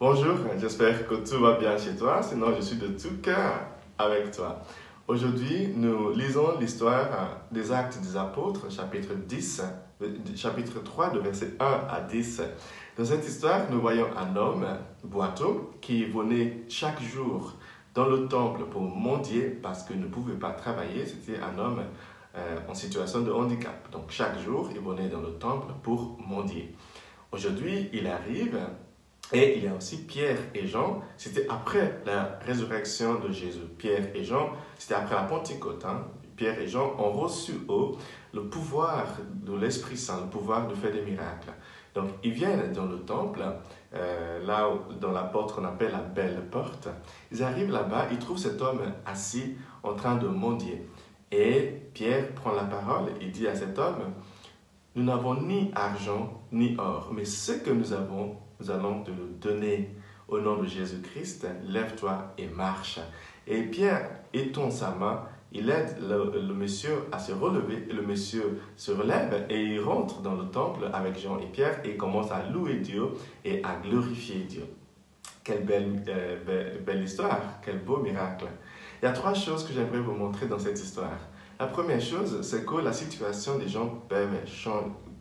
Bonjour, j'espère que tout va bien chez toi, sinon je suis de tout cœur avec toi. Aujourd'hui, nous lisons l'histoire des Actes des Apôtres, chapitre 3, de versets 1 à 10. Dans cette histoire, nous voyons un homme, boiteux, qui venait chaque jour dans le temple pour mendier parce qu'il ne pouvait pas travailler. C'était un homme en situation de handicap. Donc chaque jour, il venait dans le temple pour mendier. Aujourd'hui, il arrive. Et il y a aussi Pierre et Jean, c'était après la résurrection de Jésus. Pierre et Jean, c'était après la Pentecôte. Pierre et Jean ont reçu, eux, le pouvoir de l'Esprit Saint, le pouvoir de faire des miracles. Donc, ils viennent dans le temple, là dans la porte qu'on appelle la Belle Porte. Ils arrivent là-bas, ils trouvent cet homme assis en train de mendier. Et Pierre prend la parole et dit à cet homme, « Nous n'avons ni argent ni or, mais ce que nous avons, nous allons te le donner. Au nom de Jésus-Christ, lève-toi et marche. » Et Pierre étend sa main, il aide le monsieur à se relever, et le monsieur se relève et il rentre dans le temple avec Jean et Pierre et commence à louer Dieu et à glorifier Dieu. Quelle belle histoire, quel beau miracle. Il y a trois choses que j'aimerais vous montrer dans cette histoire. La première chose, c'est que la situation des gens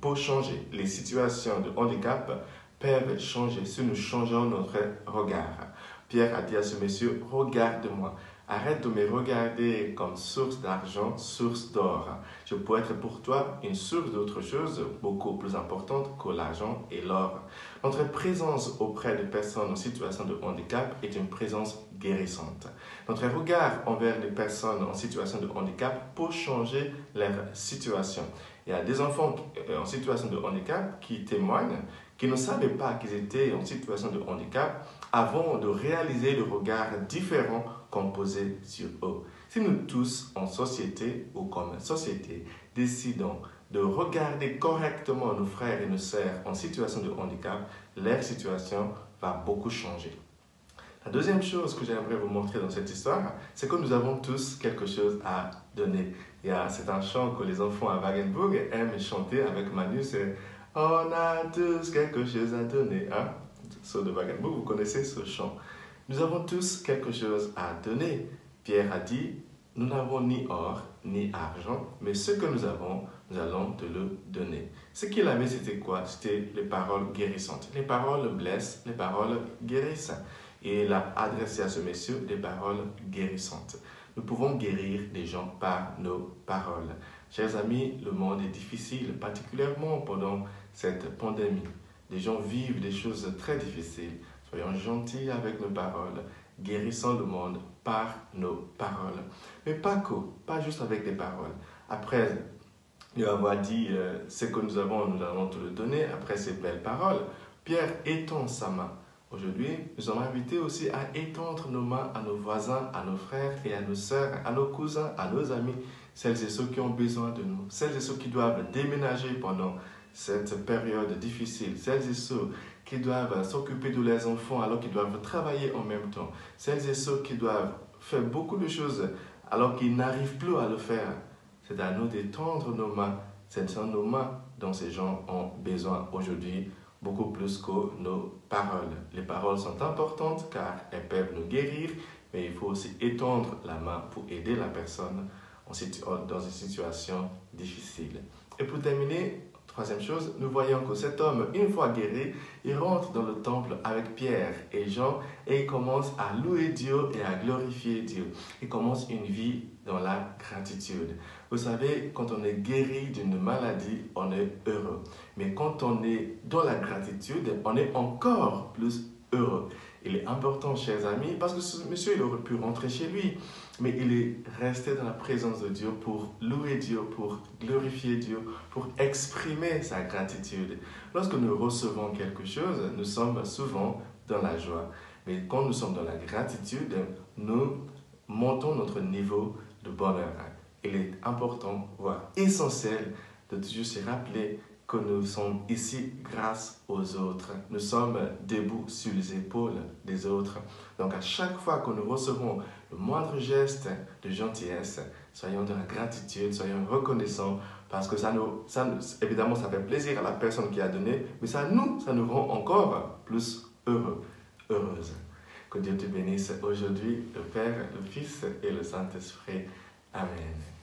peut changer. Les situations de handicap peuvent changer si nous changeons notre regard. Pierre a dit à ce monsieur, regarde-moi. Arrête de me regarder comme source d'argent, source d'or. Je peux être pour toi une source d'autre chose beaucoup plus importante que l'argent et l'or. Notre présence auprès des personnes en situation de handicap est une présence guérissante. Notre regard envers les personnes en situation de handicap peut changer leur situation. Il y a des enfants en situation de handicap qui témoignent, qui ne savaient pas qu'ils étaient en situation de handicap avant de réaliser le regard différent qu'on posait sur eux. Si nous tous, en société ou comme société, décidons de regarder correctement nos frères et nos sœurs en situation de handicap, leur situation va beaucoup changer. La deuxième chose que j'aimerais vous montrer dans cette histoire, c'est que nous avons tous quelque chose à donner. C'est un chant que les enfants à Wagenburg aiment chanter avec Manu, c'est « On a tous quelque chose à donner ». Ceux de Wagenburg, vous connaissez ce chant. Nous avons tous quelque chose à donner. Pierre a dit, nous n'avons ni or ni argent, mais ce que nous avons, nous allons te le donner. Ce qu'il avait, c'était quoi? C'était les paroles guérissantes. Les paroles blessent, les paroles guérissent. Et il a adressé à ce monsieur des paroles guérissantes. Nous pouvons guérir des gens par nos paroles. Chers amis, le monde est difficile, particulièrement pendant cette pandémie. Des gens vivent des choses très difficiles. Soyons gentils avec nos paroles, guérissons le monde par nos paroles. Mais pas que, pas juste avec des paroles. Après lui avoir dit ce que nous allons te le donner, après ces belles paroles, Pierre étend sa main. Aujourd'hui, nous sommes invités aussi à étendre nos mains à nos voisins, à nos frères et à nos sœurs, à nos cousins, à nos amis, celles et ceux qui ont besoin de nous, celles et ceux qui doivent déménager pendant cette période difficile, celles et ceux qui doivent s'occuper de leurs enfants alors qu'ils doivent travailler en même temps, celles et ceux qui doivent faire beaucoup de choses alors qu'ils n'arrivent plus à le faire. C'est à nous d'étendre nos mains. Ce sont nos mains dont ces gens ont besoin aujourd'hui, beaucoup plus que nos paroles. Les paroles sont importantes car elles peuvent nous guérir, mais il faut aussi étendre la main pour aider la personne dans une situation difficile. Et pour terminer, troisième chose, nous voyons que cet homme, une fois guéri, il rentre dans le temple avec Pierre et Jean et il commence à louer Dieu et à glorifier Dieu. Il commence une vie dans la gratitude. Vous savez, quand on est guéri d'une maladie, on est heureux. Mais quand on est dans la gratitude, on est encore plus heureux. Il est important, chers amis, parce que ce monsieur, il aurait pu rentrer chez lui, mais il est resté dans la présence de Dieu pour louer Dieu, pour glorifier Dieu, pour exprimer sa gratitude. Lorsque nous recevons quelque chose, nous sommes souvent dans la joie. Mais quand nous sommes dans la gratitude, nous montons notre niveau de bonheur. Il est important, voire essentiel, de toujours se rappeler que nous sommes ici grâce aux autres. Nous sommes debout sur les épaules des autres. Donc à chaque fois que nous recevons le moindre geste de gentillesse, soyons dans la gratitude, soyons reconnaissants parce que évidemment ça fait plaisir à la personne qui a donné, mais ça nous rend encore plus heureux. heureuse. Que Dieu te bénisse aujourd'hui, le Père, le Fils et le Saint-Esprit. Amen.